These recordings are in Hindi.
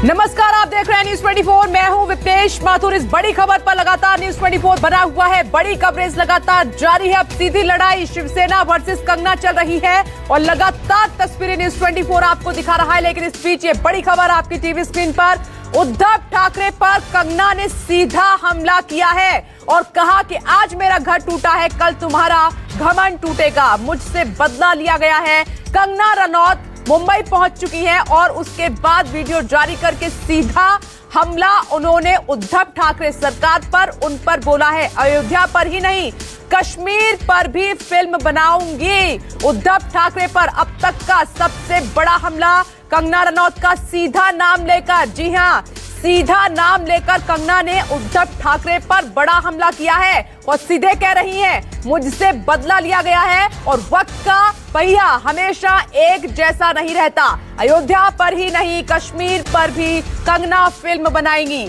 नमस्कार, आप देख रहे हैं न्यूज 24। मैं हूं विपनेश माथुर। इस बड़ी खबर पर लगातार न्यूज 24 बना हुआ है। बड़ी कवरेज लगातार जारी है। अब सीधी लड़ाई शिवसेना वर्सेस कंगना चल रही है और लगातार तस्वीरें न्यूज 24 आपको दिखा रहा है। लेकिन इस बीच ये बड़ी खबर आपकी टीवी स्क्रीन पर, उद्धव ठाकरे पर कंगना ने सीधा हमला किया है और कहा कि आज मेरा घर टूटा है, कल तुम्हारा घमंड टूटेगा। मुझसे बदला लिया गया है। कंगना रनौत मुंबई पहुंच चुकी है और उसके बाद वीडियो जारी करके सीधा हमला उन्होंने उद्धव ठाकरे सरकार पर, उन पर बोला है। अयोध्या पर ही नहीं, कश्मीर पर भी फिल्म बनाऊंगी। उद्धव ठाकरे पर अब तक का सबसे बड़ा हमला कंगना रनौत का सीधा नाम लेकर, जी हां, सीधा नाम लेकर कंगना ने उद्धव ठाकरे पर बड़ा हमला किया है और सीधे कह रही हैं मुझसे बदला लिया गया है और वक्त का पहिया हमेशा एक जैसा नहीं रहता। अयोध्या पर ही नहीं, कश्मीर पर भी कंगना फिल्म बनाएंगी।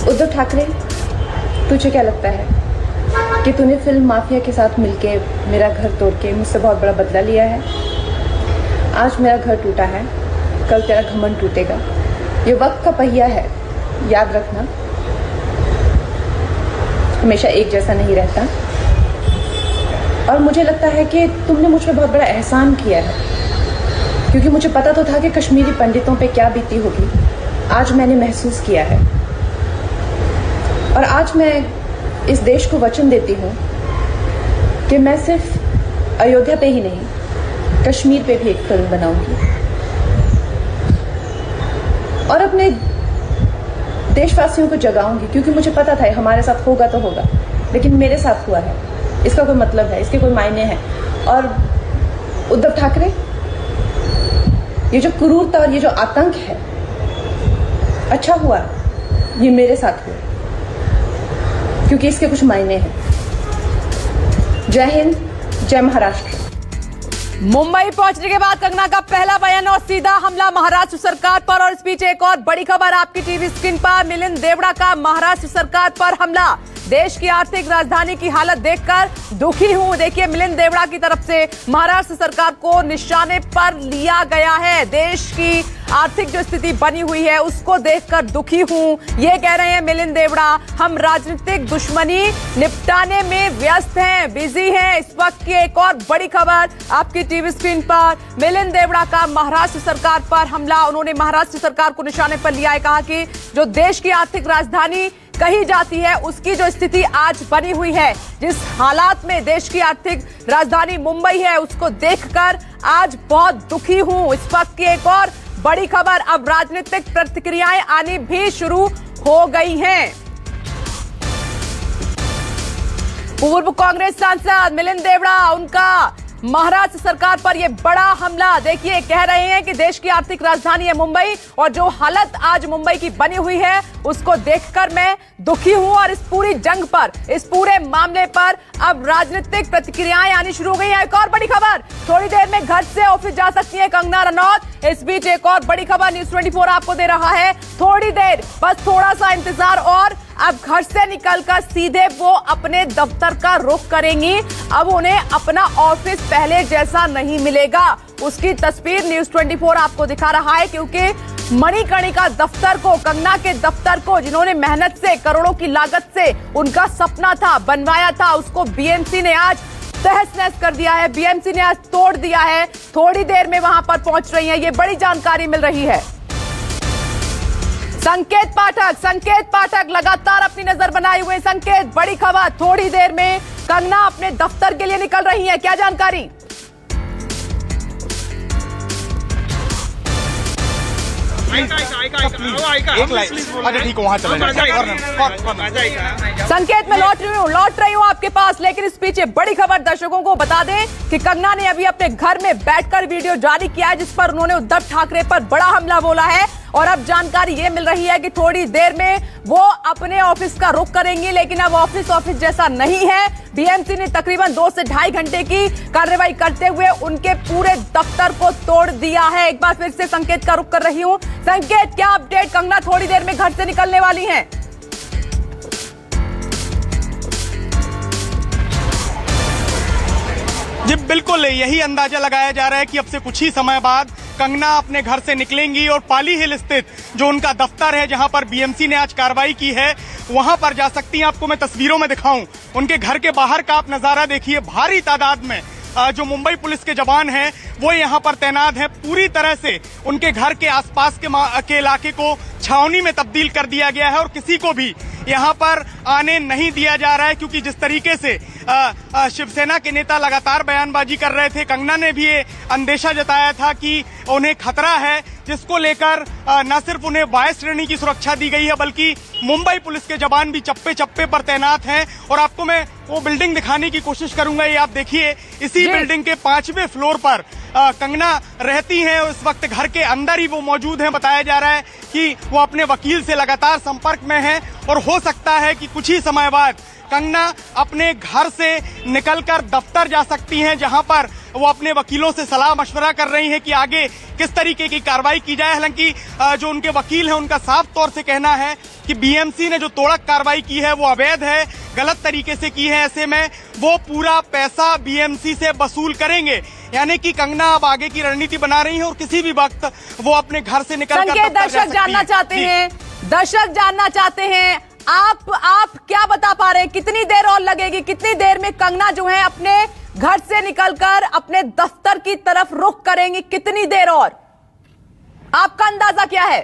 उद्धव ठाकरे, तुझे क्या लगता है कि तूने फिल्म माफिया के साथ मिलके मेरा घर तोड़ के मुझसे बहुत बड़ा बदला लिया है? आज मेरा घर टूटा है, कल तेरा घमंड टूटेगा। ये वक्त का पहिया है, याद रखना, हमेशा एक जैसा नहीं रहता। और मुझे लगता है कि तुमने मुझ पर बहुत बड़ा एहसान किया है, क्योंकि मुझे पता तो था कि कश्मीरी पंडितों पे क्या बीती होगी। आज मैंने महसूस किया है और आज मैं इस देश को वचन देती हूँ कि मैं सिर्फ अयोध्या पे ही नहीं, कश्मीर पे भी एक फिल्म बनाऊंगी और अपने देशवासियों को जगाऊंगी, क्योंकि मुझे पता था हमारे साथ होगा तो होगा, लेकिन मेरे साथ हुआ है, इसका कोई मतलब है, इसके कोई मायने हैं। और उद्धव ठाकरे, ये जो क्रूरता और ये जो आतंक है, अच्छा हुआ ये मेरे साथ हुआ, क्योंकि इसके कुछ मायने हैं। जय हिंद, जय महाराष्ट्र। मुंबई पहुंचने के बाद कंगना का पहला बयान और सीधा हमला महाराष्ट्र सरकार पर। और इस बीच एक और बड़ी खबर आपकी टीवी स्क्रीन पर, मिलिंद देवड़ा का महाराष्ट्र सरकार पर हमला। देश की आर्थिक राजधानी की हालत देखकर दुखी हूं। देखिए, मिलिंद देवड़ा की तरफ से महाराष्ट्र सरकार को निशाने पर लिया गया है। देश की आर्थिक जो स्थिति बनी हुई है उसको देखकर दुखी हूं, ये कह रहे हैं मिलिंद देवड़ा। हम राजनीतिक दुश्मनी निपटाने में व्यस्त हैं, बिजी हैं। इस वक्त की एक और बड़ी खबर आपकी टीवी स्क्रीन पर, मिलिंद देवड़ा का महाराष्ट्र सरकार पर हमला। उन्होंने महाराष्ट्र सरकार को निशाने पर लिया है। कहा कि जो देश की आर्थिक राजधानी कही जाती है उसकी जो स्थिति आज बनी हुई है, जिस हालात में देश की आर्थिक राजधानी मुंबई है, उसको देखकर आज बहुत दुखी हूं। इस वक्त की एक और बड़ी खबर, अब राजनीतिक प्रतिक्रियाएं आनी भी शुरू हो गई हैं। पूर्व कांग्रेस सांसद मिलिंद देवड़ा, उनका महाराष्ट्र सरकार पर यह बड़ा हमला। देखिए, कह रहे हैं कि देश की आर्थिक राजधानी है मुंबई और जो हालत आज मुंबई की बनी हुई है उसको देखकर मैं दुखी हूं और इस पूरी जंग पर, इस पूरे मामले पर अब राजनीतिक प्रतिक्रियाएं आनी शुरू हो गई हैं। एक और बड़ी खबर, थोड़ी देर में घर से ऑफिस जा सकती है कंगना रनौत। इस बीच एक और बड़ी खबर न्यूज 24 आपको दे रहा है, थोड़ी देर, बस थोड़ा सा इंतजार और अब घर से निकलकर सीधे वो अपने दफ्तर का रुख करेंगी। अब उन्हें अपना ऑफिस पहले जैसा नहीं मिलेगा। उसकी तस्वीर न्यूज 24 आपको दिखा रहा है, क्योंकि मणिकर्णिका दफ्तर को, कंगना के दफ्तर को, जिन्होंने मेहनत से, करोड़ों की लागत से उनका सपना था, बनवाया था, उसको बीएमसी ने आज तहस नहस कर दिया है। बीएमसी ने आज तोड़ दिया है। थोड़ी देर में वहां पर पहुंच रही है, ये बड़ी जानकारी मिल रही है। संकेत पाठक लगातार अपनी नजर बनाए हुए। संकेत, बड़ी खबर, थोड़ी देर में कंगना अपने दफ्तर के लिए निकल रही है, क्या जानकारी? संकेत, मैं लौट रही हूँ आपके पास, लेकिन इस पीछे बड़ी खबर दर्शकों को बता दें कि कंगना ने अभी अपने घर में बैठकर वीडियो जारी किया है, जिस पर उन्होंने उद्धव ठाकरे पर बड़ा हमला बोला है। और अब जानकारी ये मिल रही है कि थोड़ी देर में वो अपने ऑफिस का रुख करेंगी, लेकिन अब ऑफिस जैसा नहीं है। बीएमसी ने तकरीबन 2 से ढाई घंटे की कार्रवाई करते हुए उनके पूरे दफ्तर को तोड़ दिया है। एक बार फिर से संकेत का रुख कर रही हूं। संकेत, क्या अपडेट? कंगना थोड़ी देर में घर से निकलने वाली हैं। बिल्कुल यही अंदाजा लगाया जा रहा है कि अब से कुछ ही समय बाद कंगना अपने घर से निकलेंगी और पाली हिल स्थित जो उनका दफ्तर है, जहां पर बीएमसी ने आज कार्रवाई की है, वहां पर जा सकती हैं। आपको मैं तस्वीरों में दिखाऊं, उनके घर के बाहर का आप नजारा देखिए। भारी तादाद में जो मुंबई पुलिस के जवान हैं वो यहां पर तैनात हैं। पूरी तरह से उनके घर के आसपास के इलाके को छावनी में तब्दील कर दिया गया है और किसी को भी यहां पर आने नहीं दिया जा रहा है, क्योंकि जिस तरीके से शिवसेना के नेता लगातार बयानबाजी कर रहे थे, कंगना ने भी ये अंदेशा जताया था कि उन्हें खतरा है, जिसको लेकर न सिर्फ उन्हें वायु श्रेणी की सुरक्षा दी गई है, बल्कि मुंबई पुलिस के जवान भी चप्पे चप्पे पर तैनात हैं। और आपको मैं वो बिल्डिंग दिखाने की कोशिश करूंगा। ये आप देखिए, इसी बिल्डिंग के 5वें फ्लोर पर कंगना रहती हैं। इस वक्त घर के अंदर ही वो मौजूद हैं। बताया जा रहा है कि वो अपने वकील से लगातार संपर्क में हैं और हो सकता है कि कुछ ही समय बाद कंगना अपने घर से निकलकर दफ्तर जा सकती हैं, जहां पर वो अपने वकीलों से सलाह मशवरा कर रही हैं कि आगे किस तरीके की कार्रवाई की जाए। हालांकि जो उनके वकील हैं उनका साफ तौर से कहना है कि बीएमसी ने जो तोड़क कार्रवाई की है वो अवैध है, गलत तरीके से की है। ऐसे में वो पूरा पैसा बीएमसी से वसूल करेंगे। यानी कि कंगना अब आगे की रणनीति बना रही है और किसी भी वक्त वो अपने घर से निकलकर दर्शक जानना चाहते हैं आप क्या बता पा रहे हैं, कितनी देर और लगेगी, कितनी देर में कंगना जो है अपने घर से निकलकर अपने दफ्तर की तरफ रुख करेंगी, कितनी देर और आपका अंदाजा क्या है?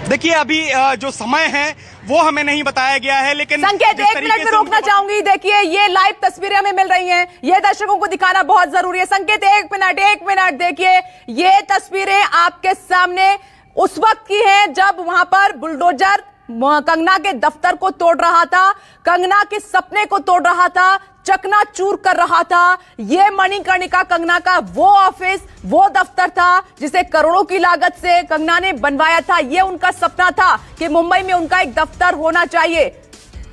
देखिए, अभी जो समय है वो हमें नहीं बताया गया है, लेकिन संकेत 1 मिनट में रोकना चाहूंगी। देखिए, ये लाइव तस्वीरें हमें मिल रही हैं, ये दर्शकों को दिखाना बहुत जरूरी है। संकेत 1 मिनट देखिए, ये तस्वीरें आपके सामने उस वक्त की हैं जब वहां पर बुलडोजर कंगना के दफ्तर को तोड़ रहा था, कंगना के सपने को तोड़ रहा था, चकनाचूर कर रहा था। ये मणिकर्णिका कंगना का वो ऑफिस, वो दफ्तर था जिसे करोड़ों की लागत से कंगना ने बनवाया था। ये उनका सपना था कि मुंबई में उनका एक दफ्तर होना चाहिए।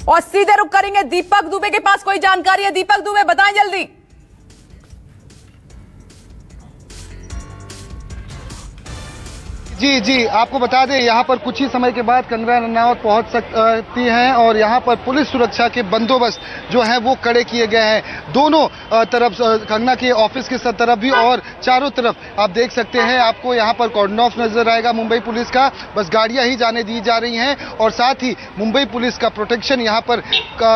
और सीधे रुक करेंगे दीपक दुबे के पास, कोई जानकारी है? दीपक दुबे बताएं जल्दी। जी, आपको बता दें, यहाँ पर कुछ ही समय के बाद कंगना रनावत पहुंच सकती हैं और यहाँ पर पुलिस सुरक्षा के बंदोबस्त जो है वो कड़े किए गए हैं। दोनों तरफ, कंगना के ऑफिस के तरफ भी और चारों तरफ आप देख सकते हैं, आपको यहाँ पर कॉर्डन ऑफ नजर आएगा मुंबई पुलिस का। बस गाड़ियां ही जाने दी जा रही हैं और साथ ही मुंबई पुलिस का प्रोटेक्शन यहाँ पर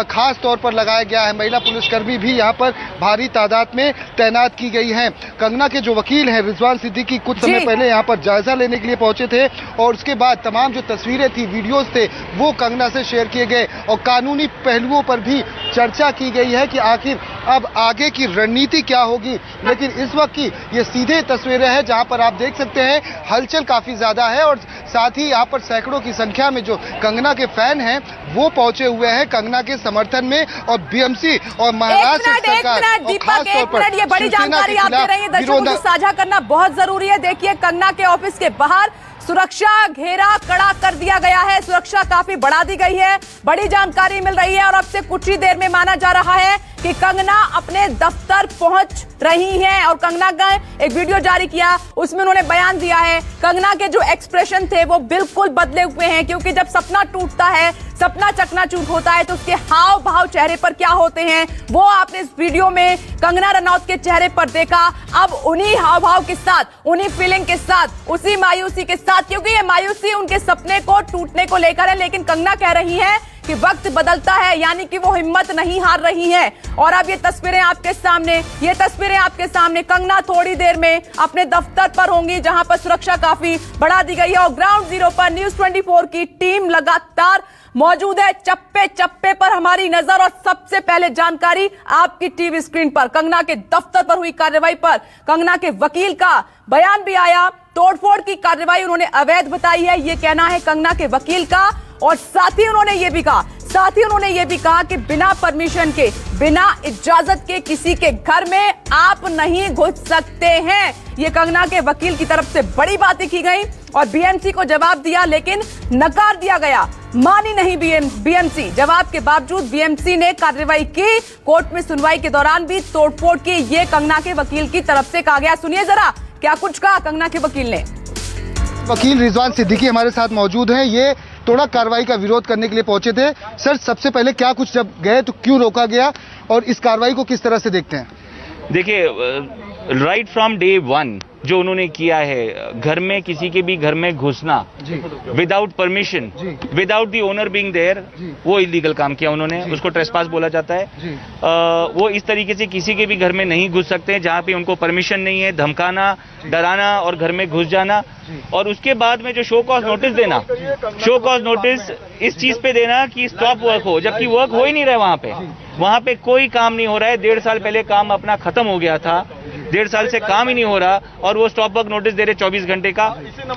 खास तौर पर लगाया गया है। महिला पुलिसकर्मी भी यहाँ पर भारी तादाद में तैनात की गई है। कंगना के जो वकील हैं रिजवान सिद्दीकी कुछ समय पहले यहाँ पर जायजा लेने के लिए पहुंचे थे और उसके बाद तमाम जो तस्वीरें थी, वीडियोस थे, वो कंगना से शेयर किए गए और कानूनी पहलुओं पर भी चर्चा की गई है कि आखिर अब आगे की रणनीति क्या होगी। लेकिन इस वक्त की ये सीधे तस्वीरें हैं जहां पर आप देख सकते हैं हलचल काफी ज्यादा है और साथ ही यहाँ पर सैकड़ों की संख्या में जो कंगना के फैन हैं वो पहुंचे हुए हैं कंगना के समर्थन में। और बीएमसी और महाराष्ट्र सरकार और खास तौर पर ये बड़ी जानकारी आप दे रही है, दर्शकों को साझा करना बहुत जरूरी है। देखिए, कंगना के ऑफिस के बाहर सुरक्षा घेरा कड़ा कर दिया गया है, सुरक्षा काफी बढ़ा दी गई है। बड़ी जानकारी मिल रही है और अब से कुछ ही देर में माना जा रहा है कि कंगना अपने दफ्तर पहुंच रही हैं। और कंगना का एक वीडियो जारी किया, उसमें उन्होंने बयान दिया है। कंगना के जो एक्सप्रेशन थे वो बिल्कुल बदले हुए हैं, क्योंकि जब सपना टूटता है, सपना चकनाचूर होता है, तो उसके हाव भाव चेहरे पर क्या होते हैं वो आपने इस वीडियो में कंगना रनौत के चेहरे पर देखा। अब उन्हीं हाव भाव के साथ, उन्हीं फीलिंग के साथ, उसी मायूसी के साथ, क्योंकि ये मायूसी उनके सपने को टूटने को लेकर है, लेकिन कंगना कह रही है कि वक्त बदलता है, यानी कि वो हिम्मत नहीं हार रही है। और अब ये तस्वीरें आपके सामने, कंगना थोड़ी देर में अपने दफ्तर पर होंगी, जहां पर सुरक्षा काफी बढ़ा दी गई है। और ग्राउंड जीरो पर न्यूज़ 24 की टीम लगातार मौजूद है, चप्पे चप्पे पर हमारी नजर। और सबसे पहले जानकारी आपकी टीवी स्क्रीन पर कंगना के दफ्तर पर हुई कार्रवाई पर कंगना के वकील का बयान भी आया। तोड़फोड़ की कार्रवाई उन्होंने अवैध बताई है, ये कहना है कंगना के वकील का। और साथ ही उन्होंने ये भी कहा कि बिना परमिशन के, बिना इजाजत के किसी के घर में आप नहीं घुस सकते हैं। ये कंगना के वकील की तरफ से बड़ी बातें की गई और बीएमसी को जवाब दिया, लेकिन नकार दिया गया, मानी नहीं बीएमसी। जवाब के बावजूद बीएमसी ने कार्रवाई की। कोर्ट में सुनवाई के दौरान भी तोड़फोड़ की, ये कंगना के वकील की तरफ से कहा गया। सुनिए जरा क्या कुछ कहा कंगना के वकील ने। वकील रिजवान सिद्दीकी हमारे साथ मौजूद हैं। ये तोड़ा कार्रवाई का विरोध करने के लिए पहुंचे थे। सर, सबसे पहले क्या कुछ जब गए तो क्यों रोका गया और इस कार्रवाई को किस तरह से देखते हैं? देखिए, राइट फ्रॉम डे वन जो उन्होंने किया है, घर में किसी के भी घर में घुसना without permission, without the owner being there, वो इलीगल काम किया उन्होंने। उसको ट्रेसपास बोला जाता है। वो इस तरीके से किसी के भी घर में नहीं घुस सकते जहां पे उनको परमिशन नहीं है। धमकाना, डराना और घर में घुस जाना, और उसके बाद में जो शो कॉज नोटिस देना, शो कॉज नोटिस इस चीज पे देना कि स्टॉप वर्क हो, जबकि वर्क हो ही नहीं रहा वहां पे कोई काम नहीं हो रहा है। 1.5 साल पहले काम अपना खत्म हो गया था, 1.5 साल से काम ही नहीं हो रहा, और वो स्टॉप वर्क नोटिस दे रहे 24 घंटे का।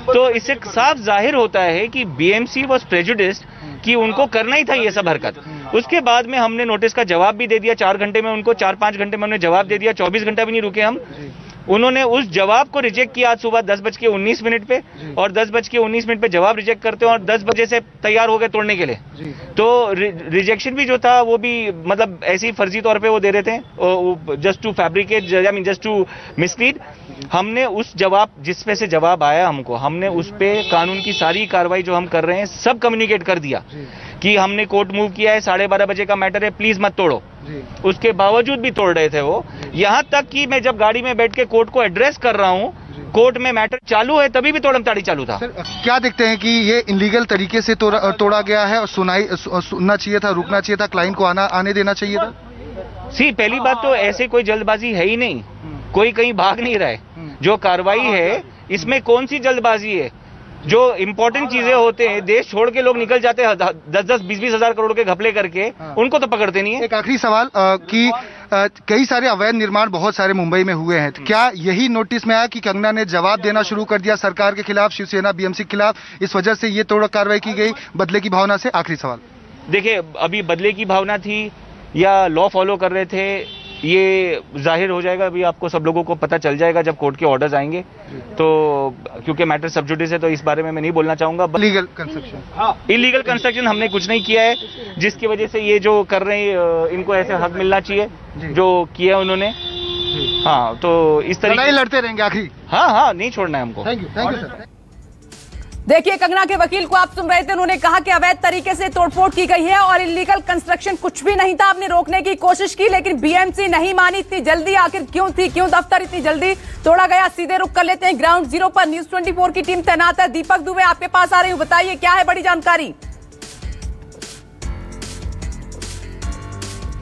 तो इससे साफ जाहिर होता है कि बीएमसी वॉज प्रेजुडिस्ड कि उनको करना ही था ये सब हरकत। उसके बाद में हमने नोटिस का जवाब भी दे दिया 4 घंटे में उनको, 4-5 घंटे में हमने जवाब दे दिया, 24 घंटा भी नहीं रुके हम। उन्होंने उस जवाब को रिजेक्ट किया आज सुबह 10:19 पे, और 10:19 पे जवाब रिजेक्ट करते हैं और 10 बजे से तैयार हो गए तोड़ने के लिए। तो रिजेक्शन भी जो था वो भी मतलब ऐसे ही फर्जी तौर पे वो दे रहे थे, just to fabricate, I mean just to mislead. हमने उस जवाब, जिस पे से जवाब आया हमको, हमने उस पे कानून की सारी कार्रवाई जो हम कर रहे हैं सब कम्युनिकेट कर दिया कि हमने कोर्ट मूव किया है, 12:30 बजे का मैटर है, प्लीज मत तोड़ो। उसके बावजूद भी तोड़ रहे थे वो। यहां तक कि मैं जब गाड़ी में बैठ के कोर्ट को एड्रेस कर रहा हूं, कोर्ट में मैटर चालू है, तभी भी तोड़म ताड़ी चालू था। सर, क्या देखते हैं कि ये इलीगल तरीके से तोड़ा गया है और सुनना चाहिए था, रुकना चाहिए था, क्लाइंट को आने देना चाहिए था? पहली बात तो ऐसे कोई जल्दबाजी है ही नहीं, कोई कहीं भाग नहीं रहा है। जो कार्रवाई है इसमें कौन सी जल्दबाजी है? जो इंपॉर्टेंट चीजें होते हैं, देश छोड़ के लोग निकल जाते हैं 10-10, 20-20 हजार करोड़ के घपले करके, उनको तो पकड़ते नहीं है। एक आखिरी सवाल कि कई सारे अवैध निर्माण बहुत सारे मुंबई में हुए हैं, तो क्या यही नोटिस में आया कि कंगना ने जवाब देना शुरू कर दिया सरकार के खिलाफ, शिवसेना बीएमसी के खिलाफ, इस वजह से ये तोड़ कार्रवाई की गई बदले की भावना से? आखिरी सवाल। देखिए, अभी बदले की भावना थी या लॉ फॉलो कर रहे थे, ये जाहिर हो जाएगा। अभी आपको सब लोगों को पता चल जाएगा जब कोर्ट के ऑर्डर्स आएंगे। तो क्योंकि मैटर सब जुडिस है तो इस बारे में मैं नहीं बोलना चाहूंगा। इलीगल कंस्ट्रक्शन, इलीगल कंस्ट्रक्शन हमने कुछ नहीं किया है, जिसकी वजह से ये जो कर रहे हैं इनको ऐसे हक मिलना चाहिए जो किया उन्होंने। हाँ, तो इस तरीके लड़ते रहेंगे आखिरी। हाँ, नहीं छोड़ना है हमको। Thank you sir. देखिए, कंगना के वकील को आप सुन रहे थे, उन्होंने कहा कि अवैध तरीके से तोड़फोड़ की गई है और इलीगल कंस्ट्रक्शन कुछ भी नहीं था। आपने रोकने की कोशिश की लेकिन बीएमसी नहीं मानी। इतनी जल्दी आखिर क्यों थी? क्यों दफ्तर इतनी जल्दी तोड़ा गया? सीधे रुक कर लेते हैं ग्राउंड जीरो पर। न्यूज़ 24 की टीम तैनात है। दीपक दुबे आपके पास आ रही हूं, बताइए क्या है बड़ी जानकारी?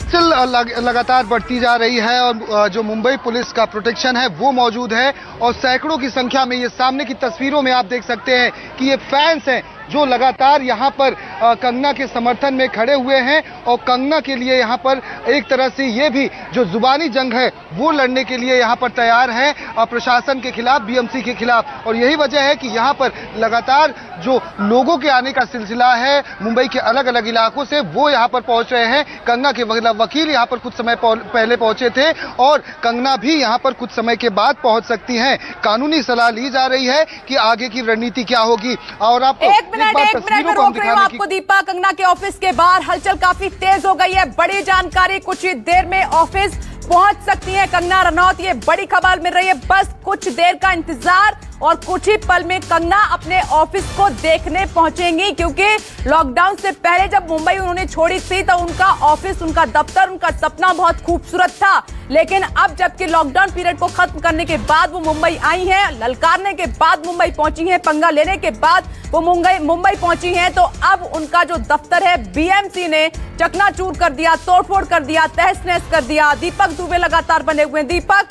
लगातार बढ़ती जा रही है और जो मुंबई पुलिस का प्रोटेक्शन है वो मौजूद है, और सैकड़ों की संख्या में ये सामने की तस्वीरों में आप देख सकते हैं कि ये फैंस हैं जो लगातार यहाँ पर कंगना के समर्थन में खड़े हुए हैं, और कंगना के लिए यहाँ पर एक तरह से ये भी जो जुबानी जंग है वो लड़ने के लिए यहाँ पर तैयार है प्रशासन के खिलाफ, बीएमसी के खिलाफ। और यही वजह है कि यहाँ पर लगातार जो लोगों के आने का सिलसिला है मुंबई के अलग अलग इलाकों से, वो यहाँ पर पहुंच रहे हैं। कंगना के वकील यहाँ पर कुछ समय पहले पहुंचे थे और कंगना भी यहाँ पर कुछ समय के बाद पहुंच सकती हैं। कानूनी सलाह ली जा रही है कि आगे की रणनीति क्या होगी। और आपको एक मिनट में रोक रही हूं आपको दीपा। कंगना के ऑफिस के बाहर हलचल काफी तेज हो गई है। बड़ी जानकारी, कुछ ही देर में ऑफिस पहुंच सकती है कंगना रनौत, ये बड़ी खबर मिल रही है। बस कुछ देर का इंतजार और कुछ ही पल में कंगना अपने ऑफिस को देखने पहुंचेंगी, क्योंकि लॉकडाउन से पहले जब मुंबई उन्होंने छोड़ी थी तो उनका ऑफिस, उनका दफ्तर, उनका सपना बहुत खूबसूरत था। लेकिन अब जबकि लॉकडाउन पीरियड को खत्म करने के बाद वो मुंबई आई हैं, ललकारने के बाद मुंबई पहुंची हैं, पंगा लेने के बाद वो मुंबई पहुंची हैं, तो अब उनका जो दफ्तर है बीएमसी ने चकनाचूर कर दिया, तोड़फोड़ कर दिया, तहस नहस कर दिया। दीपक दुबे लगातार बने हुए हैं। दीपक,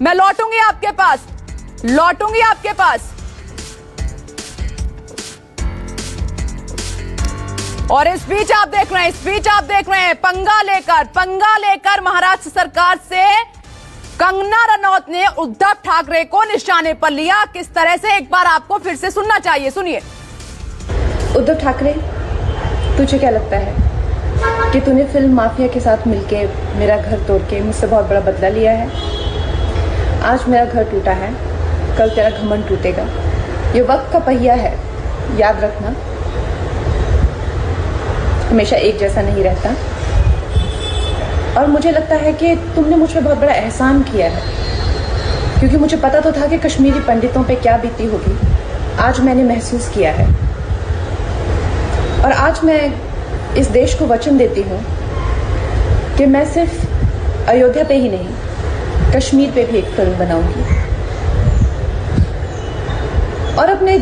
मैं लौटूंगी आपके पास। और इस बीच आप देख रहे हैं पंगा लेकर महाराष्ट्र सरकार से कंगना रनौत ने उद्धव ठाकरे को निशाने पर लिया। किस तरह से, एक बार आपको फिर से सुनना चाहिए, सुनिए। उद्धव ठाकरे, तुझे क्या लगता है कि तूने फिल्म माफिया के साथ मिलके मेरा घर तोड़ के मुझसे बहुत बड़ा बदला लिया है? आज मेरा घर टूटा है, कल तेरा घमंड टूटेगा। ये वक्त का पहिया है, याद रखना, हमेशा एक जैसा नहीं रहता। और मुझे लगता है कि तुमने मुझ पर बहुत बड़ा एहसान किया है, क्योंकि मुझे पता तो था कि कश्मीरी पंडितों पे क्या बीती होगी। आज मैंने महसूस किया है। और आज मैं इस देश को वचन देती हूँ कि मैं सिर्फ अयोध्या पे ही नहीं, कश्मीर पे भी एक फिल्म बनाऊंगी और अपने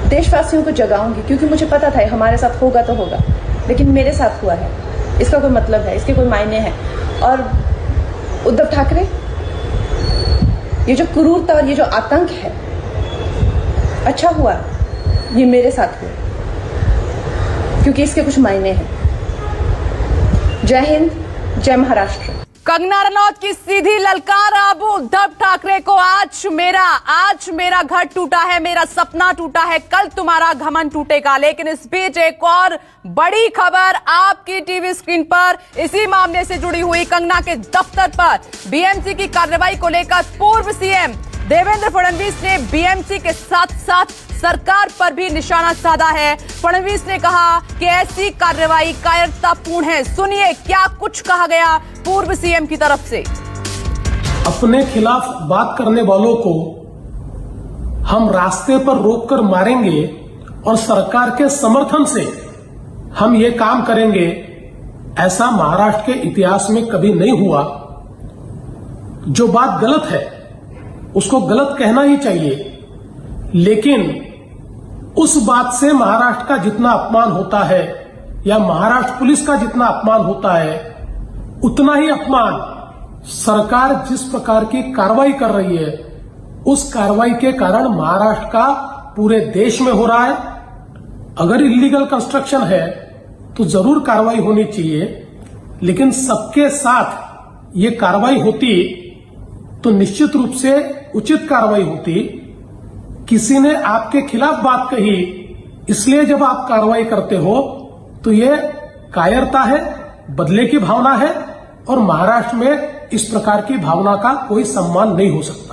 देशवासियों को जगाऊंगी, क्योंकि मुझे पता था हमारे साथ होगा तो होगा, लेकिन मेरे साथ हुआ है, इसका कोई मतलब है, इसके कोई मायने हैं। और उद्धव ठाकरे, ये जो क्रूरता और ये जो आतंक है, अच्छा हुआ ये मेरे साथ हुआ, क्योंकि इसके कुछ मायने हैं। जय हिंद, जय महाराष्ट्र। कंगना रनौत की सीधी ललकार अब उद्धव ठाकरे को, आज मेरा घर टूटा है, मेरा सपना टूटा है, कल तुम्हारा घमंड टूटेगा। लेकिन इस बीच एक और बड़ी खबर आपकी टीवी स्क्रीन पर, इसी मामले से जुड़ी हुई। कंगना के दफ्तर पर बीएमसी की कार्रवाई को लेकर पूर्व सीएम देवेंद्र फडणवीस ने बीएमसी के साथ साथ सरकार पर भी निशाना साधा है। फडणवीस ने कहा कि ऐसी कार्रवाई कायरतापूर्ण है। सुनिए क्या कुछ कहा गया पूर्व सीएम की तरफ से। अपने खिलाफ बात करने वालों को हम रास्ते पर रोककर मारेंगे और सरकार के समर्थन से हम ये काम करेंगे, ऐसा महाराष्ट्र के इतिहास में कभी नहीं हुआ। जो बात गलत है उसको गलत कहना ही चाहिए, लेकिन उस बात से महाराष्ट्र का जितना अपमान होता है या महाराष्ट्र पुलिस का जितना अपमान होता है, उतना ही अपमान सरकार जिस प्रकार की कार्रवाई कर रही है उस कार्रवाई के कारण महाराष्ट्र का पूरे देश में हो रहा है। अगर इलीगल कंस्ट्रक्शन है तो जरूर कार्रवाई होनी चाहिए, लेकिन सबके साथ ये कार्रवाई होती तो निश्चित रूप से उचित कार्रवाई होती। किसी ने आपके खिलाफ बात कही, इसलिए जब आप कार्रवाई करते हो तो ये कायरता है, बदले की भावना है, और महाराष्ट्र में इस प्रकार की भावना का कोई सम्मान नहीं हो सकता।